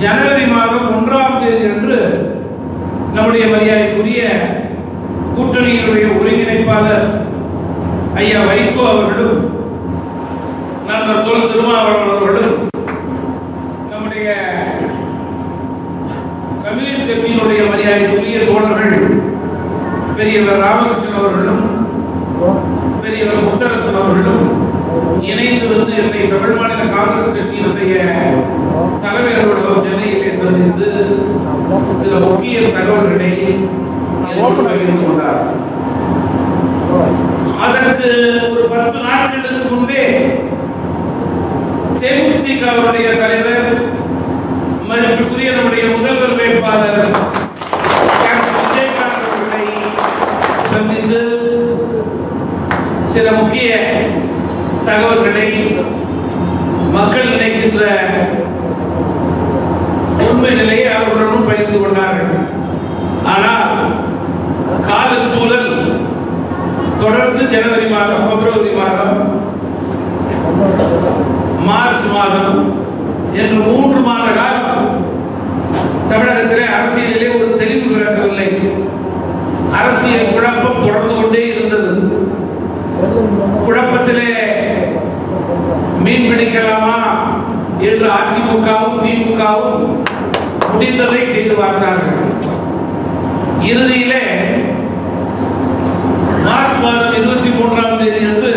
ஜனவரி மாதம் 1ஆம் தேதி அன்று நம்முடைய மரியாதைக்குரிய கூட்டணியினுடைய ஒருங்கிணைப்பாளர் ஐயா வைகோ அவர்களும் நண்பர் தொல் திருமாவளவன் அவர்களும் நம்முடைய கம்யூனிஸ்ட் கட்சியினுடைய மரியாதைக்குரிய தோழர்கள் பெரியவர் ராமகிருஷ்ணன் அவர்களும் பெரியவர் முத்தரசன் அவர்களும் இணைந்து வந்து என்னை தமிழ் மாநில காங்கிரஸ் கட்சியினுடைய தலைவர்களோடு சென்னையிலே சந்தித்து சில முக்கிய தகவல்களை பகிர்ந்து கொண்டார். அதற்கு ஒரு 10 நாட்களுக்கு முன்பே தேமுதிகவுடைய தலைவர் மதிப்புக்குரிய நம்முடைய முதல்வர் வேட்பாளர் விஜயகாந்த் அவர்களை சந்தித்து சில முக்கிய தகவல்களை மக்கள் நினைக்கின்ற உண்மை நிலையை அவர்களுடன் பகிர்ந்து கொண்டார்கள். ஆனால் கால சூழல் தொடர்ந்து ஜனவரி மாதம், பிப்ரவரி மாதம், மார்ச் மாதம் என்று 3 மாத காலம் தமிழகத்திலே அரசியலிலே ஒரு தெளிவு பிறக்கவில்லை. அரசியல் குழப்பம் தொடர்ந்து கொண்டே இருந்தது. குழப்பத்திலே மீன் பிடிக்கலாமா என்று அதிமுகவும் திமுகவும் முடிந்ததை செய்து பார்த்தார்கள். இறுதியிலே மார்ச் மாதம் 23ஆம் தேதி அன்று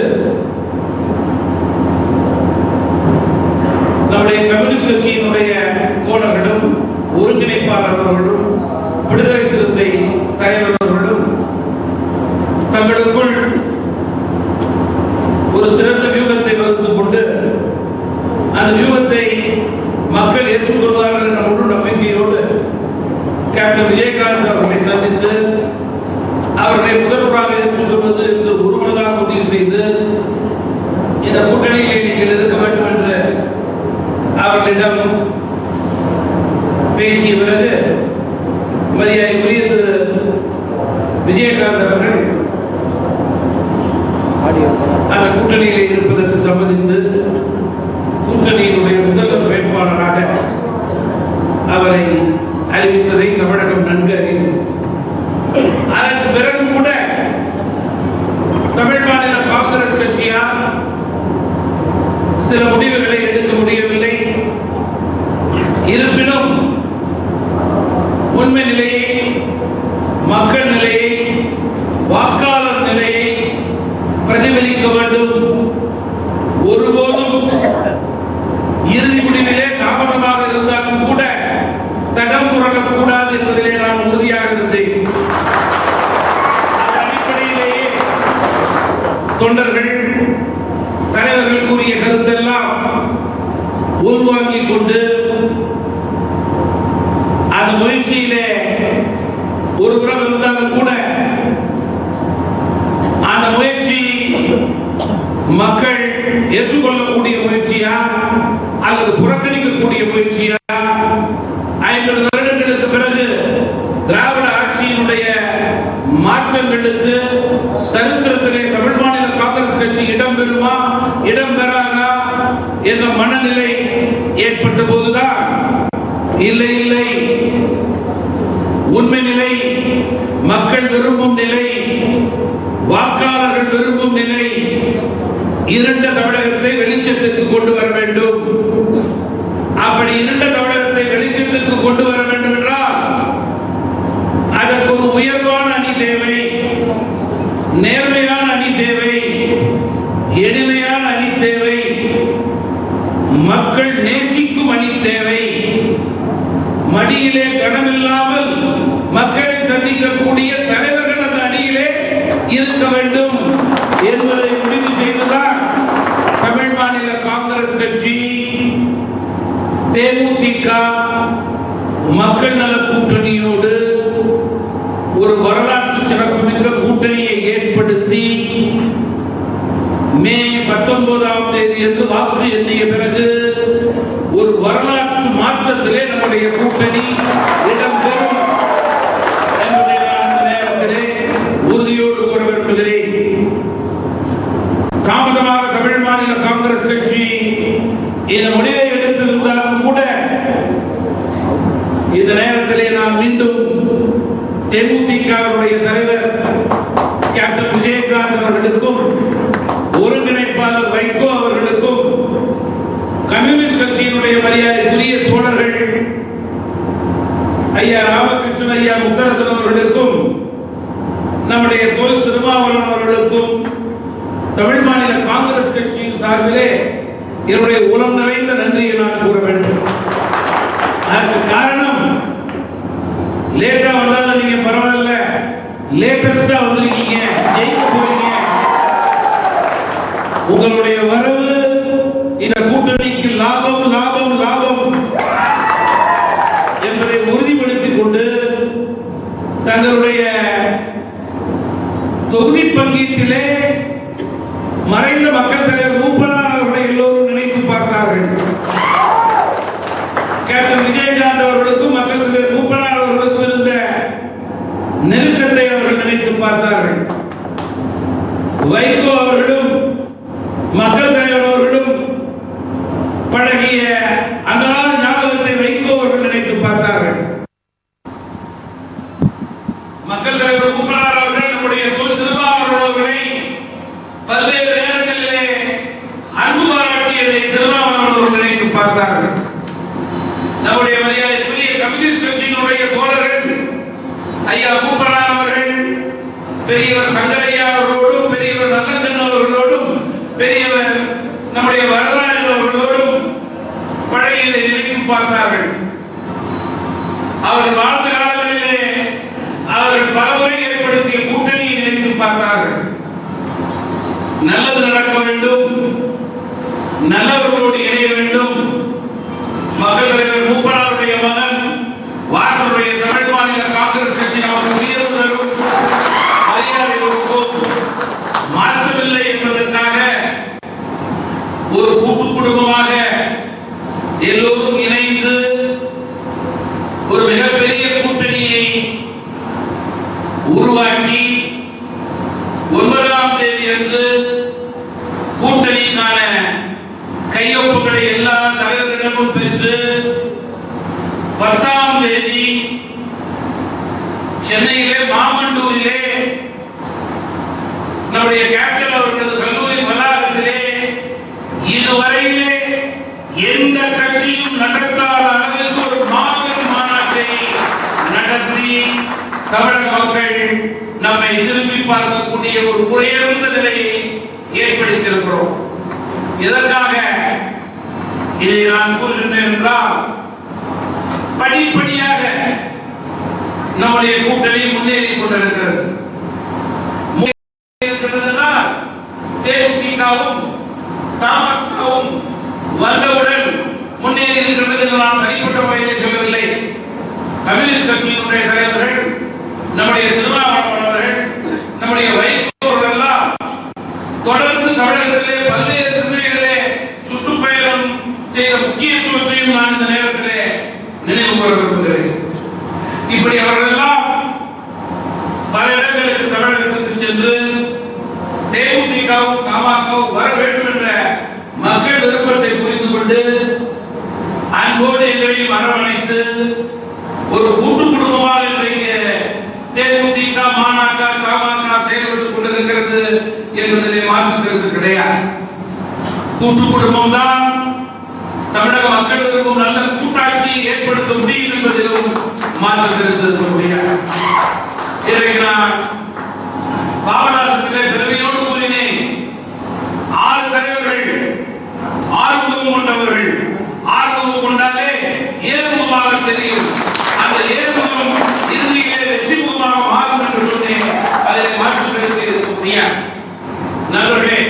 நம்முடைய கம்யூனிஸ்ட் கட்சியினுடைய தோழர்களும் ஒருங்கிணைப்பாளர்களும் விடுதலை சிறுத்தை தலைவர்களும் தங்களுக்குள் ஒரு சிறந்த வியூகத்தை வகுத்துக் கொண்டு அந்த வியூகத்தை மக்கள் ஏற்றுக்கொள்வார்கள் என்ற முழு நம்பிக்கையோடு கேப்டன் விஜயகாந்த் அவர்களை சந்தித்து அவர்களை முதல்வராக ஏற்றுக்கொள்வது என்று ஒருமனதாக முடிவு செய்து இந்த கூட்டணியிலே நீங்கள் இருக்க வேண்டும் என்று அவர்களிடம் பேசிய பிறகு மரியாதைக்குரிய திரு விஜயகாந்த் அவர்கள் அந்த கூட்டணியிலே இருப்பதற்கு சம்மதித்து கூட்டணியினுடைய முதல்வர் வேட்பாளராக அவரை அறிவித்ததை தமிழகம் நன்கு அறியும். அதற்கு பிறகு கூட தமிழ் மாநில காங்கிரஸ் கட்சியால் சில முடிவுகளை எடுக்க முடியவில்லை. இருப்பினும் உண்மை நிலையை, மக்கள் நிலையை, வாக்காளர் நிலையை பிரதிபலிக்க வேண்டும். ஒருபோதும் இறுதி முடிவிலே தாமதமாக இருந்தாலும் கூட தடம் புரளக்கூடாது என்பதிலே நான் உறுதியாக இருந்தேன். அடிப்படையிலேயே தொண்டர்கள் தலைவர்கள் கூறிய கருத்தெல்லாம் உள்வாங்கிக் கொண்டு அந்த முயற்சியிலே ஒருபுறம் இருந்தாலும் கூட அந்த முயற்சி மக்கள் ஏற்றுக்கொள்ளக்கூடிய முயற்சியா அல்லது புறக்கணிக்கக்கூடிய முயற்சியா? 50 வருடங்களுக்கு பிறகு திராவிட ஆட்சியினுடைய மாற்றங்களுக்கு சரித்திரத்திலே தமிழ் மாநில காங்கிரஸ் கட்சி இடம்பெறுமா, இடம்பெறாதா என்ற மனநிலை ஏற்பட்ட போதுதான் இல்லை இல்லை, உண்மை நிலை, மக்கள் விரும்பும் நிலை, வாக்காளர்கள் விரும்பும் நிலை, இருண்ட தமிழகத்தை வெளிச்சத்திற்கு கொண்டு வர வேண்டும். அப்படி இருண்ட தமிழகத்தை வெளிச்சத்திற்கு கொண்டு வர வேண்டும் என்றால் அதற்கு ஒரு உயர்வான அணி தேவை, நேர்மையான அணி தேவை, எளிமையான அணி தேவை, மக்கள் நேசிக்கும் அணி தேவை, மடியிலே கனமில்லாமல் மக்களை சந்திக்கக்கூடிய தலைவர்கள் அந்த அணியிலே இருக்க வேண்டும் என்பதை முடிவு செய்துதான் தமிழ் மாநில காங்கிரஸ் கட்சி, தேமுதிக, மக்கள் நல கூட்டணியோடு ஒரு வரலாற்று சிறப்புமிக்க கூட்டணியை ஏற்படுத்தி மே 19ஆம் தேதி என்று வாக்கு எண்ணிய பிறகு ஒரு வரலாற்று மாற்றத்திலே நம்முடைய கூட்டணி இடம்பெறும் என்பதை நான் அந்த நேரத்திலே உறுதியோடு கூற விரும்புகிறேன். தாமதமாக தமிழ் மாநில காங்கிரஸ் கட்சி இந்த முடிவை எடுத்திருந்தாலும் கூட மீண்டும் தேமுதிகவுடைய தலைவர் கேப்டன் விஜயகாந்த் அவர்களுக்கும் ஒருங்கிணைப்பாளர் வைகோ அவர்களுக்கும் கம்யூனிஸ்ட் கட்சியினுடைய மரியாதைக்குரிய தோழர்கள் ஐயா ராமகிருஷ்ணன் ஐயா முத்தரசன் அவர்களுக்கும் நம்முடைய தொல் திருமாவளவன் அவர்களுக்கும் தமிழ் மாநில காங்கிரஸ் கட்சியின் சார்பிலே என்னுடைய உளம் நிறைந்த நன்றியை நான் கூற வேண்டும். அதற்கு காரணம் லேட்டா வந்தாலும் நீங்க பரவாயில்ல, லேட்டஸ்டா வந்திருக்கீங்க, ஜெயிக்க போறீங்க. உங்களுடைய வரவு இந்த கூட்டணிக்கு லாபம் லாபம் லாபம் என்பதை உறுதிப்படுத்திக் கொண்டு தங்களுடைய தொகுதி பங்கீட்டிலே மறைந்த மக்கள் தலைவர் மூப்பனார் அவர்களை எல்லோரும் நினைத்து பார்த்தார்கள். கேப்டன் விஜயகாந்த் அவர்களுக்கும் மக்கள் தலைவர் மூப்பனார் அவர்களுக்கும் இருந்த நெருக்கத்தை அவர்கள் நினைத்து பார்த்தார்கள். வைகோ அவர்களும் மக்கள் தலைவர் அவர்களும் பழகிய அந்த ஞாபகத்தை வைகோ அவர்கள் நினைத்து பார்த்தார்கள். மக்கள் தலைவர் மூப்பனார் அவர்கள் நம்முடைய தொல் திருமாவளவன் அவர்களை பல்வேறு நேரங்களிலே அன்பு பாராட்டியதை திருமாவளவன் அவர்கள் நினைத்து பார்த்தார்கள். நம்முடைய மரியாதைக்குரிய கம்யூனிஸ்ட் கட்சியினுடைய தோழர்கள் ஐயா மூப்பனார் அவர்கள் பெரியவர் சங்கரையா அவர்களோடும் பெரியவர் நல்லக்கண்ணு அவர்களோடும் பெரியவர் நம்முடைய வரலாறு அவர்களோடும் பழையதை நினைத்து பார்த்தார்கள். அவர் வாழ்ந்த காலங்களிலே அவர்கள் பலமுறை ஏற்படுத்திய கூட்டணியை நினைத்து பார்த்தார்கள். நல்லது நடக்க வேண்டும், நல்லவர்களோடு இணைய வேண்டும். மக்கள் தலைவர் மூப்பனாருடைய மகன் வாசனுடைய தமிழ் மாநில காங்கிரஸ் கட்சி நமக்கு உயர்வு தரும் மரியாதைகளுக்கும் மாற்றமில்லை என்பதற்காக ஒரு கூட்டு குடும்பமாக எல்லோரும் இணைந்து ஒரு மிகப்பெரிய கூட்டணியை உருவாக்கி 9ஆம் தேதி அன்று கூட்டணிக்கான கையொப்புகளை எல்லா தலைவர்களிடமும் பெற்று 10ஆம் தேதி சென்னையிலே மாமண்டூரிலே நம்முடைய கேப்டன் அவர்களது கல்லூரி வளாகத்திலே இதுவரையிலே எந்த கட்சியும் நடத்தாத அளவிற்கு ஒரு மாபெரும் மாநாட்டை நடத்தி தமிழக மக்கள் நம்மை திரும்பி பார்க்கக்கூடிய ஒரு உயர்ந்த நிலையை ஏற்படுத்தியிருக்கிறோம். இதற்காக இதை நான் கூறுகின்றேன் என்றால் படிப்படியாக நம்முடைய கூட்டணி முன்னேறி கொண்டிருக்கிறது. தேமுதிகவும் தமாகவும் வந்தவுடன் முன்னேறி இருக்கிறது என்று நான் தனிப்பட்ட முறையிலே சொல்லவில்லை. கம்யூனிஸ்ட் கட்சியினுடைய தலைவர்கள் நம்முடைய திருமாவளவன் அவர்கள் நம்முடைய வைகோ எல்லாம் தொடர்ந்து தமிழகத்திலே பல்வேறு திசைகளிலே சுற்றுப்பயணம் செய்த முக்கியத்துவத்தையும் நான் இந்த நேரத்திலே நினைவு கூற விரும்புகிறேன். இப்படி அவர்கள் எல்லாம் பல இடங்களுக்கு தமிழகத்துக்கு சென்று தேமுதிகவும் தமாகவும் வர வேண்டும் என்ற மக்கள் விருப்பத்தை புரிந்து கொண்டு அன்போடு எங்களையும் அரவணைத்து ஒரு கூட்டு குடும்பமாக இன்றைக்கு தேமுதிக மாநாட்டா தமாக செயல்பட்டுக் கொண்டிருக்கிறது என்பதிலே மாற்று கருத்து கிடையாது. கூட்டு குடும்பம் தான் தமிழக மக்கள் விரும்பும் நல்ல கூட்டாட்சியை ஏற்படுத்த முடியும் என்பதிலும் மாற்று கருத்து இருக்க முடியாது. இன்றைக்கு நான் பாபநாசத்திலே பெருமையோடு கூறினேன். 6 தலைவர்கள் ஆர்வம் கொண்டவர்கள். ஆர்வம் கொண்டாலே ஏறுமுகமாக தெரியும். அந்த ஏறுமுகம் இறுதியிலே வெற்றி முகமாக மாறும் என்று சொன்னேன். அதில் மாற்று கருத்து இருக்க முடியாது. நண்பர்களே,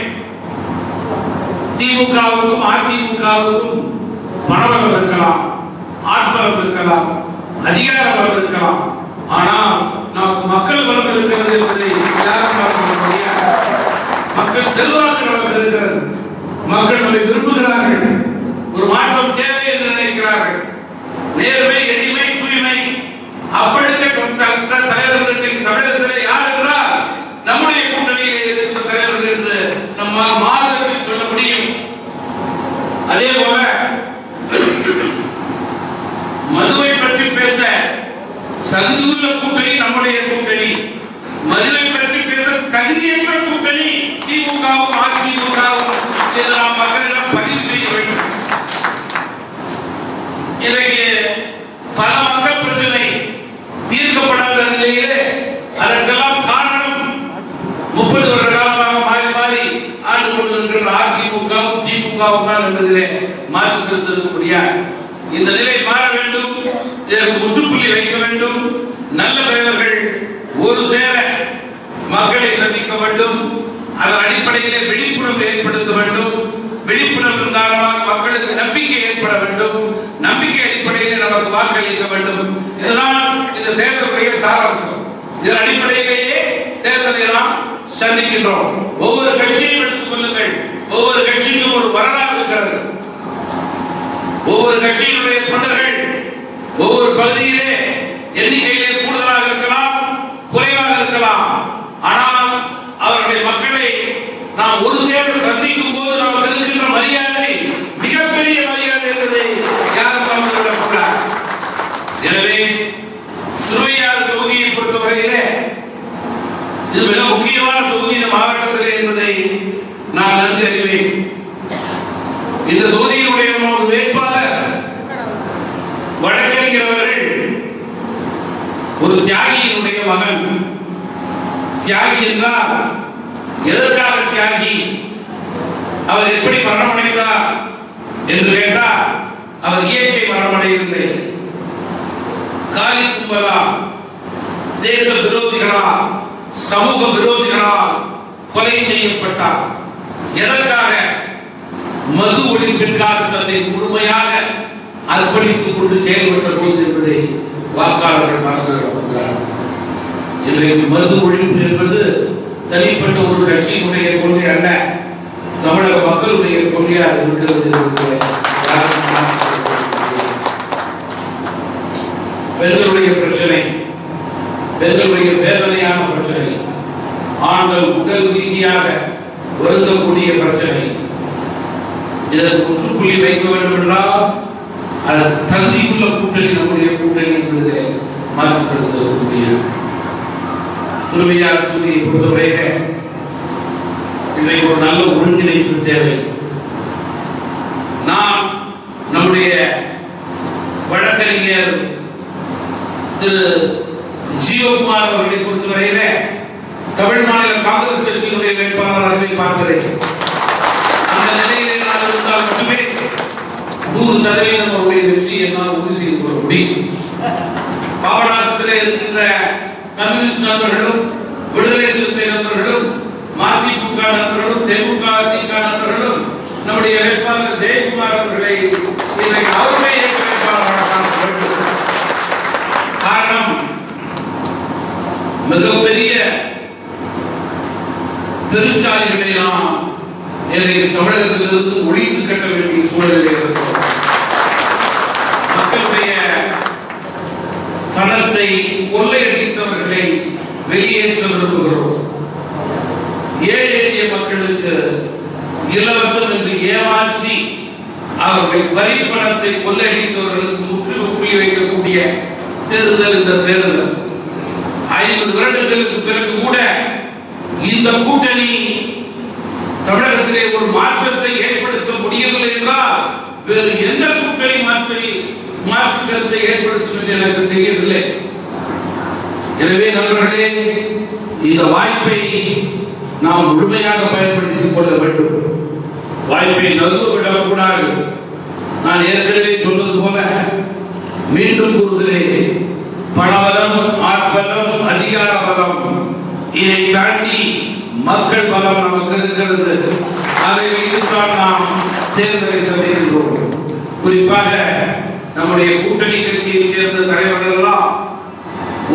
திமுகவுக்கும் அதிமுகவுக்கும் பணபலம் இருக்கலாம், ஆட்பலம் இருக்கலாம், அதிகார பலம் இருக்கலாம். ஆனால் நமக்கு மக்கள் பலம் இருக்கிறது என்பதை யாரும் பார்க்க முடியாது. மக்கள் செல்வாக்கு நமக்கு இருக்கிறது. மக்கள் நம்மை விரும்புகிறார்கள். ஒரு மாற்றம் தேவை என்று நினைக்கிறார்கள். நேர்மை, எளிமை, தூய்மை அப்படிப்பட்ட தலைவர்கள் இன்றைக்கு தமிழகத்தில் யார் என்றால் நம்முடைய கூட்டணியில் இருக்கிற தலைவர்கள் என்று நம்மால் மாதத்தில் சொல்ல முடியும். அதே போல மதுவை பற்றி பேச தகுதியுள்ள கூட்டணி நம்முடைய கூட்டணி. மதுரை பற்றி பேச தகுதியற்ற கூட்டணி திமுகவும் அதிமுகவும் நாம் மக்களிடம் பதிவு செய்ய வேண்டும். இன்றைக்கு பல மக்கள் பிரச்சனை தீர்க்கப்படாத நிலையிலே அதற்கெல்லாம் காரணம் 30 வருட காலமாக மாறி மாறி ஆண்டு கொண்டிருக்கின்ற அதிமுகவும் திமுகவும் தான் என்பதிலே மாற்று கருத்து இருக்க முடியாது. இந்த நிலை மாற வேண்டும். இதற்கு முற்றுப்புள்ளி வைக்க வேண்டும். நல்ல தலைவர்கள் ஒரு சேர மக்களை சந்திக்க வேண்டும். அதன் அடிப்படையிலே விழிப்புணர்வு ஏற்படுத்த வேண்டும். விழிப்புணர்வு காரணமாக மக்களுக்கு நம்பிக்கை ஏற்பட வேண்டும். நம்பிக்கை அடிப்படையிலே நமக்கு வாக்களிக்க வேண்டும். இதுதான் இந்த தேர்தலுடைய சாராம்சம். இதன் அடிப்படையிலேயே தேர்தலை நாம் சந்திக்கின்றோம். ஒவ்வொரு கட்சியையும் எடுத்துக் கொள்ளுங்கள். ஒவ்வொரு கட்சிக்கும் ஒரு வரலாறு இருக்கிறது. ஒவ்வொரு கட்சியினுடைய தொண்டர்கள் ஒவ்வொரு பகுதியிலே எண்ணிக்கையிலே கூடுதலாக இருக்கலாம், குறைவாக இருக்கலாம். ஆனால் அவர்களுடைய மக்களை நாம் ஒரு சேர்ந்து சந்திக்கும் போது நமக்கு இருக்கின்ற மரியாதை மிகப்பெரிய மரியாதை என்பதை யாரும் மறந்துவிடக்கூடாது. எனவே திருவையாறு தொகுதியை பொறுத்தவரையிலே இது மிக முக்கியமான தொகுதி இந்த மாவட்டத்தில் என்பதை நான் நன்கு அறிவேன். இந்த தொகுதியினுடைய வேட்பாளர் வழக்கறிஞர் ஒரு தியாகியினுடைய மகன். தியாகி என்றால் எதற்காக தியாகி? அவர் எப்படி மரணமடைந்தார் என்று கேட்டால் அவர் இயற்கை மரணமடையவில்லை. காலி கும்பலா, தேச விரோதிகளால், சமூக விரோதிகளால் கொலை செய்யப்பட்டார். எதற்காக? மது ஒழிப்பிற்காக தன்னை முழுமையாக அர்ப்பணித்துக் கொண்டு செயல்பட்ட போது என்பதை வாக்காளர்கள் மறந்துவிடக்கூடாது. இன்றைக்கு மது ஒழிப்பு என்பது தனிப்பட்ட ஒரு கட்சியினுடைய கொள்கை அல்ல, தமிழக மக்களுடைய கொள்கையாக இருக்கிறது. பெண்களுடைய பிரச்சனை, பெண்களுடைய வேதனையான பிரச்சனை, ஆண்கள் உடல் ரீதியாக வருந்தக்கூடிய பிரச்சனை. இதற்கு முற்றுப்புள்ளி வைக்க வேண்டும் என்றால் அதற்கு தகுதியுள்ள கூட்டணி நம்முடைய கூட்டணி என்பதிலே மாற்றப்படுத்தக்கூடிய திருவையாறு தொகுதியை பொறுத்தவரையிலே இன்றைக்கு ஒரு நல்ல ஒருங்கிணைப்பு தேவை. நாம் நம்முடைய வழக்கறிஞர் திரு ஜீவகுமார் அவர்களை பொறுத்தவரையிலே தமிழ் மாநில காங்கிரஸ் கட்சியினுடைய வேட்பாளராகவே பார்க்கிறேன். அந்த நிலையிலே நான் இருந்தால் மட்டுமே 100% அவருடைய வெற்றி என்னால் உறுதி செய்து கொள்ள முடியும். பாபநாசத்திலே இருக்கின்ற கம்யூனிஸ்ட் நண்பர்களும், விடுதலை சிறுத்தை நண்பர்களும், மதிமுக நண்பர்களும், தேமுக அதிமுக நண்பர்களும் நம்முடைய வேட்பாளர் ஜெயக்குமார் அவர்களை இன்றைக்கு அவருடைய வேட்பாளராக வேண்டும். காரணம், மிகப்பெரிய பெருச்சாலைகளை நாம் இன்றைக்கு தமிழகத்திலிருந்து ஒழித்து கட்ட வேண்டிய சூழலில் இருக்கிறோம். மக்களுடைய பணத்தை கொள்ளையடித்தவர்களை வெளியேற்ற விரும்புகிறோம். ஏழை எளிய மக்களுக்கு இலவசம் என்று ஏமாற்றி அவர்கள் வரி பணத்தை கொள்ளையடித்தவர்களுக்கு முற்றுப்புள்ளி வைக்கக்கூடிய தேர்தல் இந்த தேர்தல். 50 வருடங்களுக்கு பிறகு கூட இந்த கூட்டணி தமிழகத்திலே ஒரு மாற்றத்தை ஏற்படுத்த முடியவில்லை என்றால் வேறு எந்த கூட்டணி மாற்று கருத்தை ஏற்படுத்தும் என்று எனக்கு தெரியவில்லை. எனவே நண்பர்களே, இந்த வாய்ப்பை நாம் முழுமையாக பயன்படுத்திக் கொள்ள வேண்டும். வாய்ப்பை நழுவ விடக்கூடாது. நான் ஏற்கனவே சொன்னது போல மீண்டும் கூறுகிறேன், பணபலம், ஆட்பலம், அதிகார பலம், இதை தாண்டி மக்கள் பலம் நமக்கு இருக்கிறது. அதை வைத்துத்தான் நாம் தேர்தலை சந்திக்கின்றோம். குறிப்பாக நம்முடைய கூட்டணி கட்சியைச் சேர்ந்த தலைவர்கள் எல்லாம்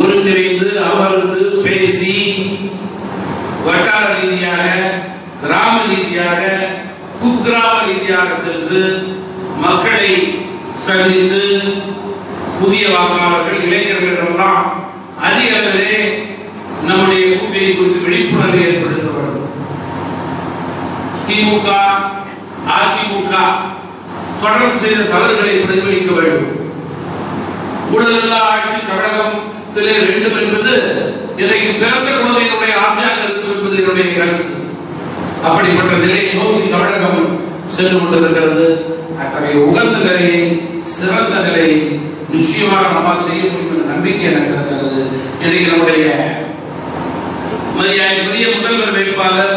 ஒருங்கிணைந்து அமர்ந்து பேசி வட்டார ரீதியாக, கிராம ரீதியாக, குக்கிராம ரீதியாக சென்று மக்களை சந்தித்து புதிய வாக்காளர்கள், இளைஞர்கள் எல்லாம் அதிக அளவிலே நம்முடைய கூட்டணி குறித்து விழிப்புணர்வை ஏற்படுத்த வேண்டும். திமுக, அதிமுக தொடர்ந்து செய்த தவறுகளை பிரதிபலிக்க வேண்டும். ஊழலில்லா ஆட்சி தமிழகம் வேண்டும் என்பது இன்றைக்கு பிறந்த குழந்தையினுடைய ஆசையாக இருக்கும் என்பது என்னுடைய கருத்து. அப்படிப்பட்ட நிலையை நோக்கி தமிழகம் சென்று கொண்டிருக்கிறது. அத்தகைய உகந்த நிலையை, சிறந்த நிலையை நிச்சயமாக நம்மால் செய்ய முடியும் என்ற நம்பிக்கை எனக்கு இருக்கிறது. இன்றைக்கு நம்முடைய மரியாதைக்குரிய முதல்வர் வேட்பாளர்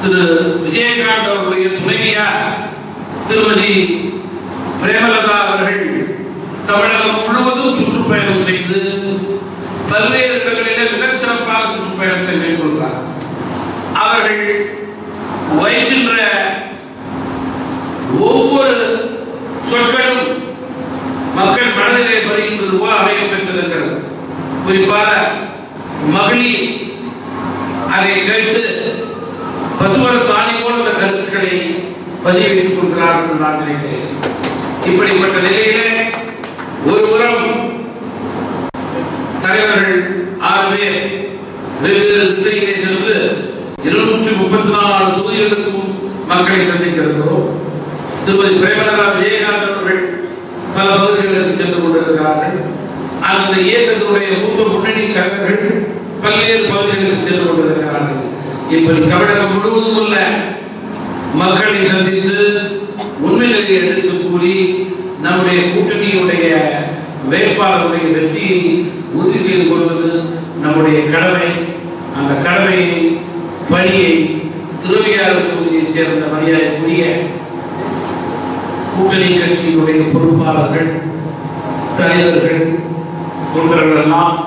திரு விஜயகாந்த் அவர்களுடைய துணைவியார் திருமதி பிரேமலதா அவர்கள் தமிழகம் முழுவதும் சுற்றுப்பயணம் செய்து பல்வேறு இடங்களிலே மிகச் சிறப்பான சுற்றுப்பயணத்தை மேற்கொள்கிறார். அவர்கள் வைக்கின்ற ஒவ்வொரு சொற்களும் மக்கள் மனதிலே பதிகின்றது போல அமைய பெற்றிருக்கிறது. குறிப்பாக மகளிர் அதை கேட்டு பசுமர தானி போல அந்த கருத்துக்களை பதிவு வைத்துக் கொள்கிறார் என்று நான் நினைக்கிறேன். இப்படிப்பட்ட நிலையிலே ஒருபுறம் தலைவர்கள் 6 பேர் வெவ்வேறு திசையிலே சென்று 234 தொகுதிகளுக்கும் மக்களை சந்திக்க இருக்கிறோம். திருமதி பிரேமலதா விஜயகாந்த் அவர்கள் பல பகுதிகளுக்கு சென்று கொண்டிருக்கிறார்கள். அந்த இயக்கத்தினுடைய மூத்த முன்னணி தலைவர்கள் பல்வேறு பகுதிகளுக்கு சென்று கொண்டிருக்கிறார்கள். இப்படி தமிழகம் முழுவதும் உள்ள மக்களை சந்தித்து உண்மை நிலையை எடுத்து கூறி நம்முடைய கூட்டணியுடைய வேட்பாளருடைய வெற்றியை உறுதி செய்து கொள்வது நம்முடைய கடமை. அந்த கடமையை, பணியை திருவையாறு தொகுதியைச் சேர்ந்த மரியாதைக்குரிய கூட்டணி கட்சியினுடைய பொறுப்பாளர்கள், தலைவர்கள், தொண்டர்கள் எல்லாம்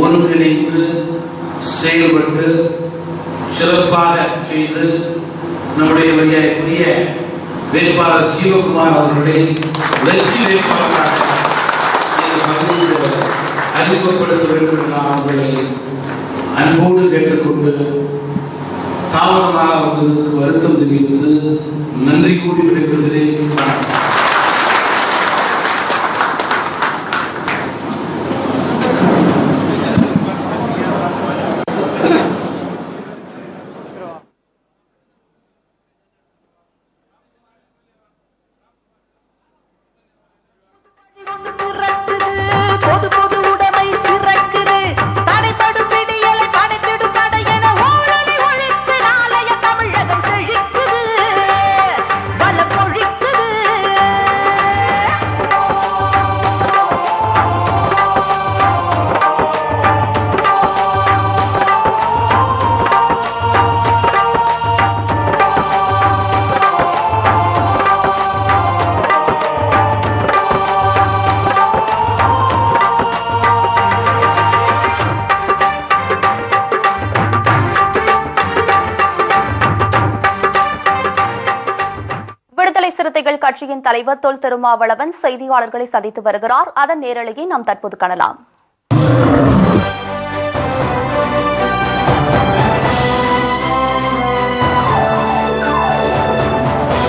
ஒருங்கிணைந்து செயல்பட்டு சிறப்பாக செய்து நம்முடைய மரியாதைக்குரிய வேட்பாளர் ஜீவகுமார் அவர்களை வெற்றி வேட்பாளராக அறிமுகப்படுத்த வேண்டும் என்று நான் அவர்களை அன்போடு கேட்டுக்கொண்டு தாமதமாக அவர்களுக்கு வருத்தம் தெரிவித்து நன்றி கூறி விடைபெறுகிறேன். சிறுத்தைகள் கட்சியின் தலைவர் தொல் திருமாவளவன் செய்தியாளர்களை சந்தித்து வருகிறார். அதன் நேரலையை நாம் தற்போது காணலாம்.